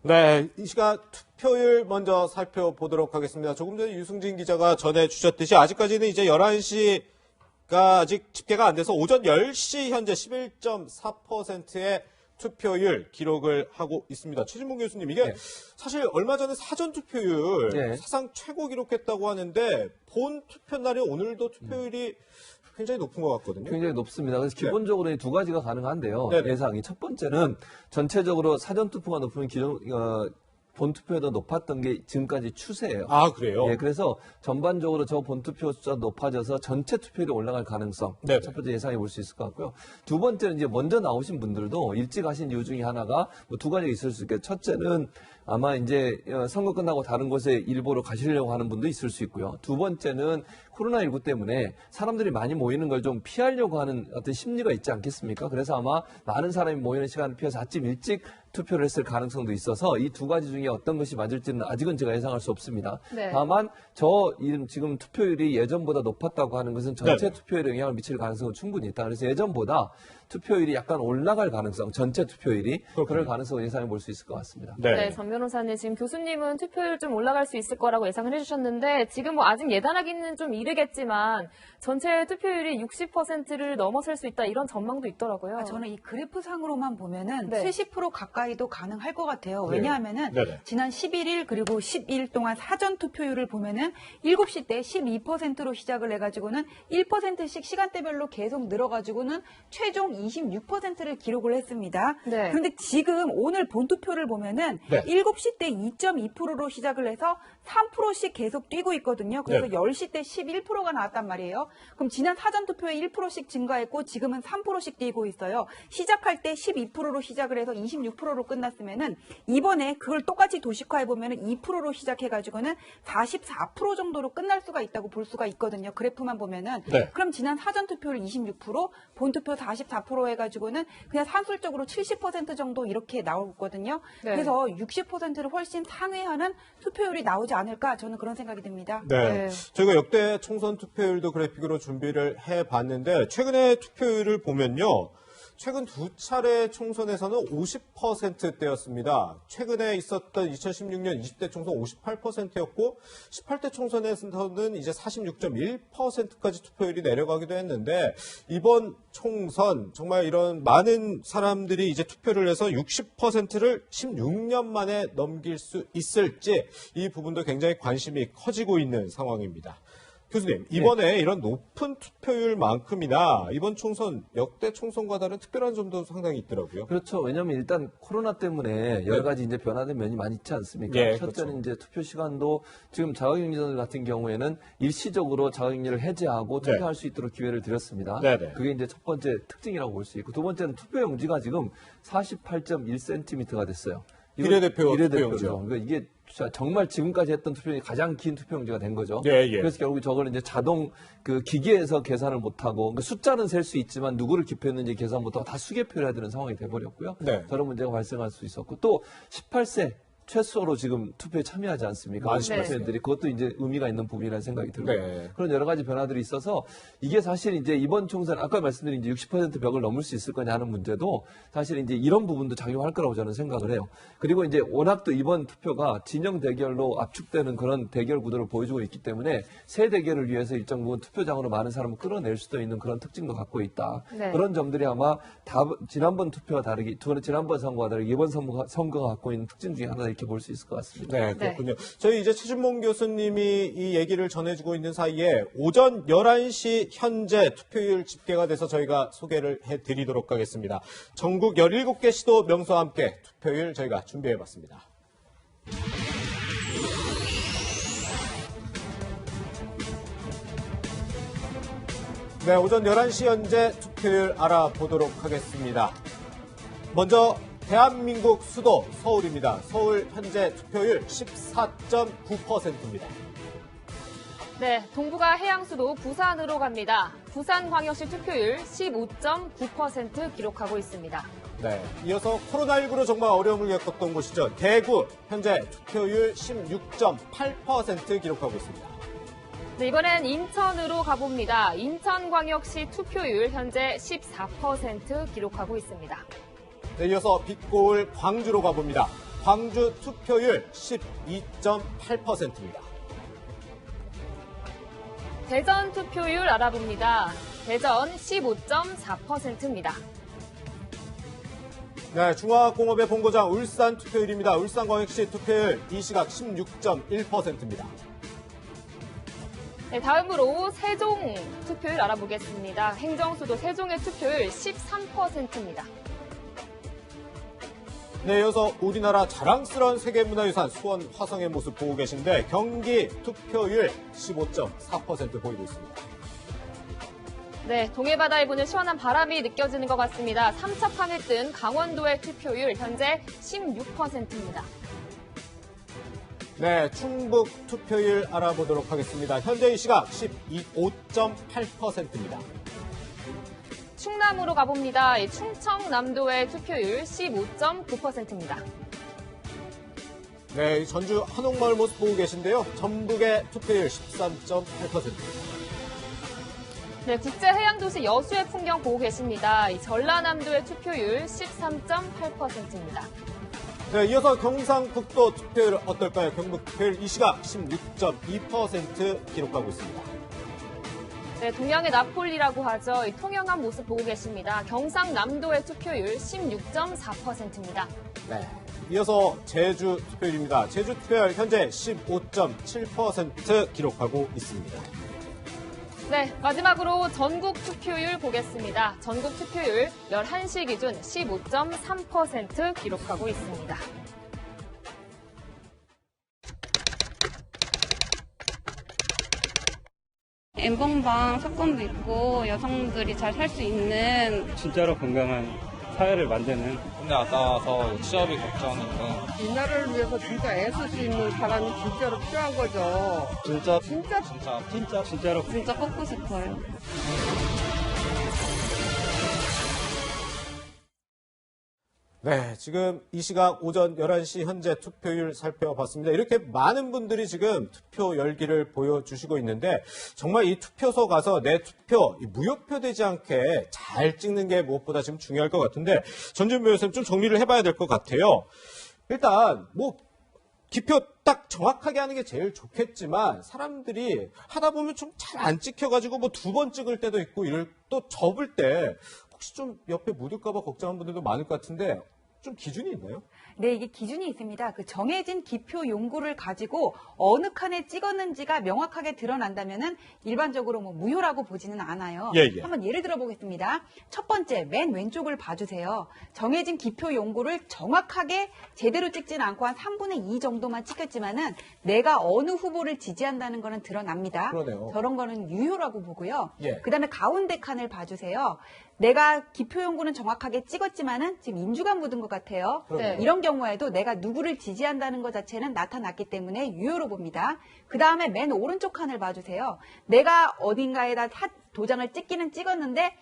네, 이 시간 투표율 먼저 살펴보도록 하겠습니다. 조금 전에 유승진 기자가 전해주셨듯이 아직까지는 이제 11시가 아직 집계가 안 돼서 오전 10시 현재 11.4%의 투표율 기록을 하고 있습니다. 최진봉 교수님, 이게 사실 얼마 전에 사전 투표율 사상 최고 기록했다고 하는데 본 투표 날이 오늘도 투표율이 굉장히 높은 것 같거든요. 굉장히 높습니다. 그래서 기본적으로 이 두 가지가 가능한데요. 네네. 예상이. 첫 번째는 전체적으로 사전투표가 높으면 본투표보다 높았던 게 지금까지 추세예요. 아, 그래요? 예, 그래서 전반적으로 저 본투표 숫자 높아져서 전체 투표율이 올라갈 가능성. 네네. 첫 번째 예상해 볼 수 있을 것 같고요. 두 번째는 이제 먼저 나오신 분들도 일찍 하신 이유 중에 하나가 뭐 두 가지가 있을 수 있겠죠. 첫째는 아마 이제 선거 끝나고 다른 곳에 일부러 가시려고 하는 분도 있을 수 있고요. 두 번째는 코로나19 때문에 사람들이 많이 모이는 걸 좀 피하려고 하는 어떤 심리가 있지 않겠습니까? 그래서 아마 많은 사람이 모이는 시간을 피해서 아침 일찍 투표를 했을 가능성도 있어서 이 두 가지 중에 어떤 것이 맞을지는 아직은 제가 예상할 수 없습니다. 네. 다만 지금 투표율이 예전보다 높았다고 하는 것은 전체 투표율에 영향을 미칠 가능성은 충분히 있다. 그래서 예전보다 투표율이 약간 올라갈 가능성, 전체 투표율이 그럴 가능성을 예상해 볼 수 있을 것 같습니다. 네, 전 변호사님, 지금 교수님은 투표율 좀 올라갈 수 있을 거라고 예상을 해주셨는데 지금 뭐 아직 예단하기는 좀 이르겠지만 전체 투표율이 60%를 넘어설 수 있다 이런 전망도 있더라고요. 저는 이 그래프상으로만 보면은 네. 70% 가까이도 가능할 것 같아요. 왜냐하면은 지난 11일 그리고 12일 동안 사전 투표율을 보면은 7시 때 12%로 시작을 해가지고는 1%씩 시간대별로 계속 늘어가지고는 최종 26%를 기록을 했습니다. 네. 그런데 지금 오늘 본투표를 보면은 7시 때 2.2%로 시작을 해서 3%씩 계속 뛰고 있거든요. 그래서 10시 때 11%가 나왔단 말이에요. 그럼 지난 사전투표에 1%씩 증가했고 지금은 3%씩 뛰고 있어요. 시작할 때 12%로 시작을 해서 26%로 끝났으면은 이번에 그걸 똑같이 도식화해보면은 2%로 시작해가지고는 44% 정도로 끝날 수가 있다고 볼 수가 있거든요. 그래프만 보면은. 그럼 지난 사전투표율 26%, 본투표 44% 해가지고는 그냥 산술적으로 70% 정도 이렇게 나오거든요. 그래서 60%를 훨씬 상회하는 투표율이 나오지 않을까 저는 그런 생각이 듭니다. 네. 저희가 역대 총선 투표율도 그래픽으로 준비를 해봤는데 최근의 투표율을 보면요. 최근 두 차례 총선에서는 50%대였습니다. 최근에 있었던 2016년 20대 총선 58%였고 18대 총선에서는 이제 46.1%까지 투표율이 내려가기도 했는데 이번 총선 정말 이런 많은 사람들이 이제 투표를 해서 60%를 16년 만에 넘길 수 있을지 이 부분도 굉장히 관심이 커지고 있는 상황입니다. 교수님, 이번에 이런 높은 투표율만큼이나 이번 총선 역대 총선과 다른 특별한 점도 상당히 있더라고요. 그렇죠. 왜냐하면 일단 코로나 때문에 여러 가지 이제 변화된 면이 많이 있지 않습니까? 첫째는 이제 투표 시간도 지금 자가격리자들 같은 경우에는 일시적으로 자가격리를 해제하고 투표할 수 있도록 기회를 드렸습니다. 그게 이제 첫 번째 특징이라고 볼 수 있고 두 번째는 투표 용지가 지금 48.1cm가 됐어요. 비례대표 투표용지죠. 그러니까 이게 정말 지금까지 했던 투표용지 가장 긴 투표용지가 된 거죠. 그래서 결국 저걸 이제 자동 그 기계에서 계산을 못하고 그러니까 숫자는 셀 수 있지만 누구를 기표했는지 계산 못하고 다 수개표를 해야 되는 상황이 돼버렸고요. 저런 문제가 발생할 수 있었고 또 18세 최소로 지금 투표에 참여하지 않습니까? 18세들이 그것도 이제 의미가 있는 부분이라는 생각이 들고요. 그런 여러 가지 변화들이 있어서 이게 사실 이제 이번 총선 아까 말씀드린 이제 60% 벽을 넘을 수 있을 거냐 하는 문제도 사실 이제 이런 부분도 작용할 거라고 저는 생각을 해요. 그리고 이제 워낙 또 이번 투표가 진영 대결로 압축되는 그런 대결 구도를 보여주고 있기 때문에 새 대결을 위해서 일정 부분 투표장으로 많은 사람을 끌어낼 수도 있는 그런 특징도 갖고 있다. 그런 점들이 아마 지난번 투표와 다르게 지난번 선거와 다르게 이번 선거가 갖고 있는 특징 중에 하나 이렇게 볼 수 있을 것 같습니다. 네, 그렇군요. 저희 이제 최진봉 교수님이 이 얘기를 전해주고 있는 사이에 오전 11시 현재 투표율 집계가 돼서 저희가 소개를 해드리도록 하겠습니다. 전국 17개 시도 명소와 함께 투표율 저희가 준비해봤습니다. 네, 오전 11시 현재 투표율 알아보도록 하겠습니다. 먼저 대한민국 수도 서울입니다. 서울 현재 투표율 14.9%입니다. 네, 동부가 해양수도 부산으로 갑니다. 부산광역시 투표율 15.9% 기록하고 있습니다. 네, 이어서 코로나19로 정말 어려움을 겪었던 곳이죠. 대구 현재 투표율 16.8% 기록하고 있습니다. 네, 이번엔 인천으로 가봅니다. 인천광역시 투표율 현재 14% 기록하고 있습니다. 네, 이어서 빛고울 광주로 가봅니다. 광주 투표율 12.8%입니다. 대전 투표율 알아봅니다. 대전 15.4%입니다. 네, 중화공업의 본고장 울산 투표율입니다. 울산광역시 투표율 이 시각 16.1%입니다. 네, 다음으로 세종 투표율 알아보겠습니다. 행정수도 세종의 투표율 13%입니다. 네, 이어서 우리나라 자랑스러운 세계문화유산 수원 화성의 모습 보고 계신데 경기 투표율 15.4% 보이고 있습니다. 네, 동해바다에 부는 시원한 바람이 느껴지는 것 같습니다. 삼척항에 뜬 강원도의 투표율 현재 16%입니다. 네, 충북 투표율 알아보도록 하겠습니다. 현재 이 시각 15.8%입니다. 충남으로 가봅니다. 충청남도의 투표율 15.9%입니다. 네, 전주 한옥마을 모습 보고 계신데요. 전북의 투표율 13.8%입니다. 네, 국제해양도시 여수의 풍경 보고 계십니다. 전라남도의 투표율 13.8%입니다. 네, 이어서 경상북도 투표율 어떨까요? 경북 투표율 이 시각 16.2% 기록하고 있습니다. 네, 동양의 나폴리라고 하죠. 통영한 모습 보고 계십니다. 경상남도의 투표율 16.4%입니다. 네, 이어서 제주 투표율입니다. 제주 투표율 현재 15.7% 기록하고 있습니다. 네, 마지막으로 전국 투표율 보겠습니다. 전국 투표율 11시 기준 15.3% 기록하고 있습니다. 엠번방 사건도 있고 여성들이 잘 살 수 있는 진짜로 건강한 사회를 만드는 군대 갔다 와서 취업이 걱정이고 이 나라를 위해서 진짜 애쓸 수 있는 사람이 진짜로 필요한 거죠. 진짜로 진짜 꺾고 싶어요. 네, 지금 이 시각 오전 11시 현재 투표율 살펴봤습니다. 이렇게 많은 분들이 지금 투표 열기를 보여주시고 있는데 정말 이 투표소 가서 내 투표 무효표 되지 않게 잘 찍는 게 무엇보다 지금 중요할 것 같은데 전준표 교수님 좀 정리를 해봐야 될 것 같아요. 일단 기표 딱 정확하게 하는 게 제일 좋겠지만 사람들이 하다 보면 좀 잘 안 찍혀가지고 2번 찍을 때도 있고 또 접을 때 혹시 좀 옆에 묻을까 봐 걱정하는 분들도 많을 것 같은데 좀 기준이 있나요? 네, 이게 기준이 있습니다. 그 정해진 기표 용구를 가지고 어느 칸에 찍었는지가 명확하게 드러난다면은 일반적으로 무효라고 보지는 않아요. 예. 한번 예를 들어 보겠습니다. 첫 번째, 맨 왼쪽을 봐주세요. 정해진 기표 용구를 정확하게 제대로 찍지는 않고 한 3분의 2 정도만 찍혔지만은 내가 어느 후보를 지지한다는 거는 드러납니다. 그러네요. 저런 거는 유효라고 보고요. 예. 그다음에 가운데 칸을 봐주세요. 내가 기표 용구는 정확하게 찍었지만은 지금 인주가 묻은 것 같아요. 네. 이런 경우에도 내가 누구를 지지한다는 것 자체는 나타났기 때문에 유효로 봅니다. 그 다음에 맨 오른쪽 칸을 봐주세요. 내가 어딘가에다 도장을 찍기는 찍었는데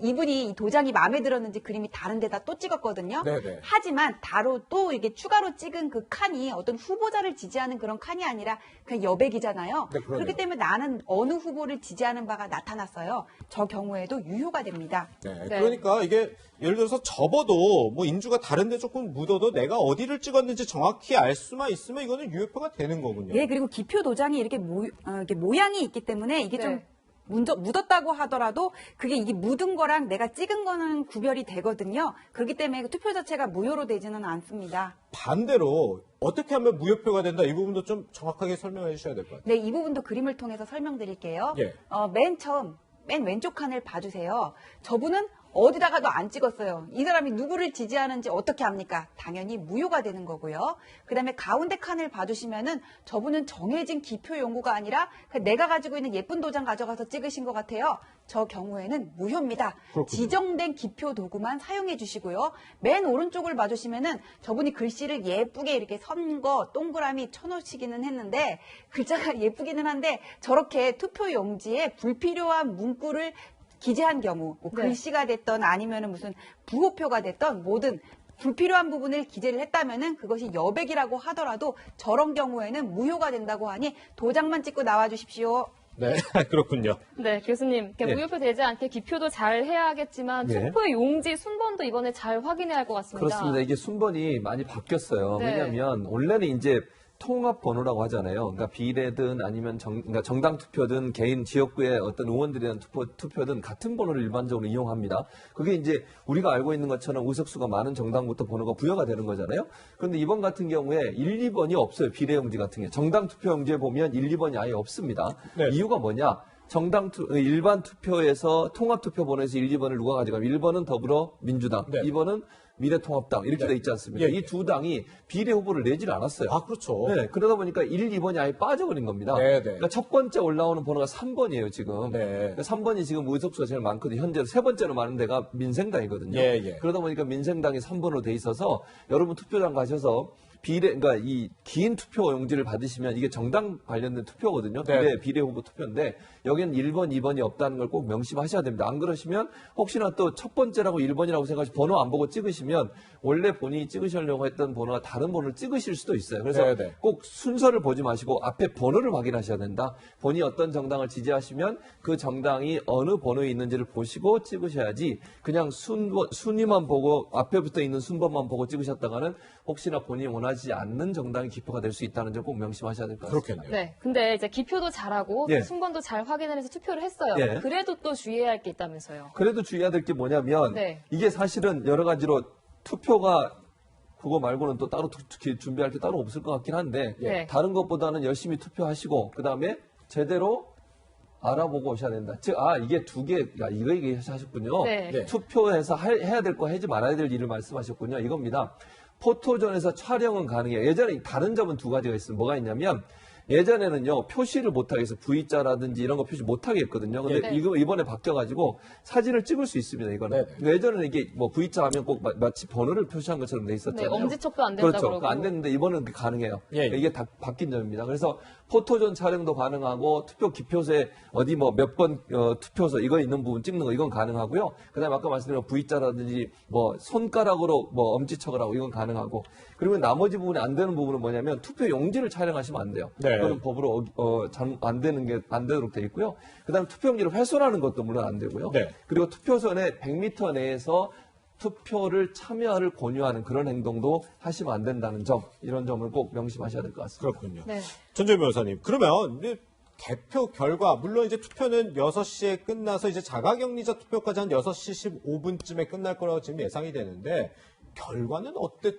이분이 이 도장이 마음에 들었는지 그림이 다른 데다 또 찍었거든요. 네네. 하지만 또 이게 추가로 찍은 그 칸이 어떤 후보자를 지지하는 그런 칸이 아니라 그냥 여백이잖아요. 네, 그러네요. 그렇기 때문에 나는 어느 후보를 지지하는 바가 나타났어요. 저 경우에도 유효가 됩니다. 네, 네. 그러니까 이게 예를 들어서 접어도 인주가 다른데 조금 묻어도 내가 어디를 찍었는지 정확히 알 수만 있으면 이거는 유효표가 되는 거군요. 예, 그리고 기표 도장이 이렇게 모양이 있기 때문에 이게 네. 좀 묻었다고 하더라도 이게 묻은 거랑 내가 찍은 거는 구별이 되거든요. 그렇기 때문에 투표 자체가 무효로 되지는 않습니다. 반대로 어떻게 하면 무효표가 된다 이 부분도 좀 정확하게 설명해 주셔야 될 것 같아요. 네, 이 부분도 그림을 통해서 설명드릴게요. 예. 맨 처음 맨 왼쪽 칸을 봐주세요. 저분은 어디다가도 안 찍었어요. 이 사람이 누구를 지지하는지 어떻게 합니까? 당연히 무효가 되는 거고요. 그 다음에 가운데 칸을 봐주시면은 저분은 정해진 기표 용구가 아니라 내가 가지고 있는 예쁜 도장 가져가서 찍으신 것 같아요. 저 경우에는 무효입니다. 그렇군요. 지정된 기표 도구만 사용해 주시고요. 맨 오른쪽을 봐주시면은 저분이 글씨를 예쁘게 이렇게 선거 동그라미 쳐놓으시기는 했는데 글자가 예쁘기는 한데 저렇게 투표 용지에 불필요한 문구를 기재한 경우 네. 글씨가 됐던 아니면은 무슨 부호표가 됐던 모든 불필요한 부분을 기재를 했다면은 그것이 여백이라고 하더라도 저런 경우에는 무효가 된다고 하니 도장만 찍고 나와 주십시오. 네, 그렇군요. 네, 교수님. 네. 무효표 되지 않게 기표도 잘 해야겠지만 네. 투표 용지 순번도 이번에 잘 확인해야 할 것 같습니다. 그렇습니다. 이게 순번이 많이 바뀌었어요. 네. 왜냐하면 원래는 이제 통합 번호라고 하잖아요. 그러니까 비례든 아니면 그러니까 정당 투표든 개인 지역구의 어떤 의원들에 대한 투표든 같은 번호를 일반적으로 이용합니다. 그게 이제 우리가 알고 있는 것처럼 의석수가 많은 정당부터 번호가 부여가 되는 거잖아요. 그런데 이번 같은 경우에 1, 2번이 없어요. 비례용지 같은 게. 정당 투표용지에 보면 1, 2번이 아예 없습니다. 네. 이유가 뭐냐? 일반 투표에서 통합 투표 번호에서 1, 2번을 누가 가져가면 1번은 더불어민주당, 네. 2번은 미래통합당 이렇게 돼 있지 않습니까? 예, 예. 이 두 당이 비례 후보를 내질 않았어요. 아, 그렇죠. 네, 그러다 보니까 1, 2번이 아예 빠져버린 겁니다. 네, 네. 그러니까 첫 번째 올라오는 번호가 3번이에요, 지금. 네. 그러니까 3번이 지금 의석수가 제일 많거든요. 현재 세 번째로 많은 데가 민생당이거든요. 예, 예. 그러다 보니까 민생당이 3번으로 돼 있어서 여러분 투표장 가셔서 그러니까 이 긴 투표 용지를 받으시면 이게 정당 관련된 투표거든요. 네. 비례 후보 투표인데 여기는 1번, 2번이 없다는 걸 꼭 명심하셔야 됩니다. 안 그러시면 혹시나 또 첫 번째라고 1번이라고 생각하시 번호 안 보고 찍으시면 원래 본인이 찍으시려고 했던 번호가 다른 번호를 찍으실 수도 있어요. 그래서 네, 네. 꼭 순서를 보지 마시고 앞에 번호를 확인하셔야 된다. 본인이 어떤 정당을 지지하시면 그 정당이 어느 번호에 있는지를 보시고 찍으셔야지 그냥 순위만 보고 앞에 붙어 있는 순번만 보고 찍으셨다가는 혹시나 본인이 원하지 않는 정당의 기표가 될 수 있다는 점 꼭 명심하셔야 될 것 같습니다. 그렇겠네요. 네, 근데 이제 기표도 잘하고 예. 순번도 잘 확인을 해서 투표를 했어요. 예. 그래도 또 주의해야 할 게 있다면서요. 그래도 주의해야 될 게 뭐냐면 네. 이게 사실은 여러 가지로 투표가 그거 말고는 또 따로 준비할 게 따로 없을 것 같긴 한데 네. 다른 것보다는 열심히 투표하시고 그다음에 제대로 알아보고 오셔야 된다. 즉, 이게 두 개, 이거 얘기하셨군요. 네. 네. 투표해서 해야 될 거 하지 말아야 될 일을 말씀하셨군요. 이겁니다. 포토존에서 촬영은 가능해요. 예전에 다른 점은 두 가지가 있어요. 뭐가 있냐면 예전에는요 표시를 못하게 해서 V자라든지 이런 거 표시 못하게 했거든요. 근데 네. 이거 이번에 바뀌어가지고 사진을 찍을 수 있습니다. 이거는. 네. 그러니까 예전에는 이게 뭐 V자 하면 꼭 마치 번호를 표시한 것처럼 돼 네, 있었잖아요. 엄지척도 안 된다고 그렇죠. 그러고. 안 됐는데 이번은 그게 가능해요. 예, 예. 이게 다 바뀐 점입니다. 그래서 포토존 촬영도 가능하고 투표 기표소에 어디 뭐 몇 번 투표소 이거 있는 부분 찍는 거 이건 가능하고요. 그다음에 아까 말씀드린 V자라든지 뭐 손가락으로 뭐 엄지척을 하고 이건 가능하고 그리고 나머지 부분이 안 되는 부분은 뭐냐면 투표 용지를 촬영하시면 안 돼요. 네. 그건 법으로 안 되는 게 안 되도록 돼 있고요. 그다음에 투표 용지를 훼손하는 것도 물론 안 되고요. 네. 그리고 투표선에 100m 내에서 투표를 참여를 권유하는 그런 행동도 하시면 안 된다는 점, 이런 점을 꼭 명심하셔야 될 것 같습니다. 그렇군요. 네. 전재현 변호사님, 그러면 이제 개표 결과, 물론 이제 투표는 6시에 끝나서 이제 자가격리자 투표까지 한 6시 15분쯤에 끝날 거라고 지금 예상이 되는데, 결과는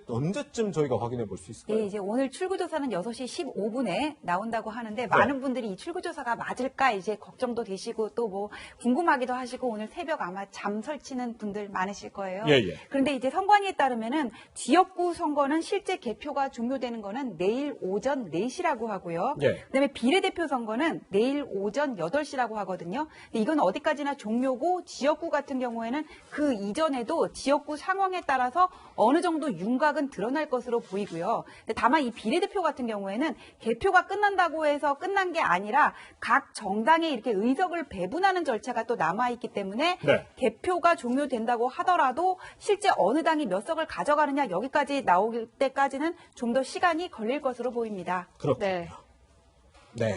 언제쯤 저희가 확인해 볼 수 있을까요? 네, 이제 오늘 출구조사는 6시 15분에 나온다고 하는데 많은 분들이 이 출구조사가 맞을까 이제 걱정도 되시고 또 뭐 궁금하기도 하시고 오늘 새벽 아마 잠 설치는 분들 많으실 거예요. 예, 예. 그런데 이제 선관위에 따르면은 지역구 선거는 실제 개표가 종료되는 거는 내일 오전 4시라고 하고요. 예. 그다음에 비례대표 선거는 내일 오전 8시라고 하거든요. 근데 이건 어디까지나 종료고 지역구 같은 경우에는 그 이전에도 지역구 상황에 따라서 어느 정도 윤곽은 드러날 것으로 보이고요. 근데 다만 이 비례대표 같은 경우에는 개표가 끝난다고 해서 끝난 게 아니라 각 정당에 이렇게 의석을 배분하는 절차가 또 남아있기 때문에 네. 개표가 종료된다고 하더라도 실제 어느 당이 몇 석을 가져가느냐 여기까지 나올 때까지는 좀 더 시간이 걸릴 것으로 보입니다. 그렇군요. 네. 네.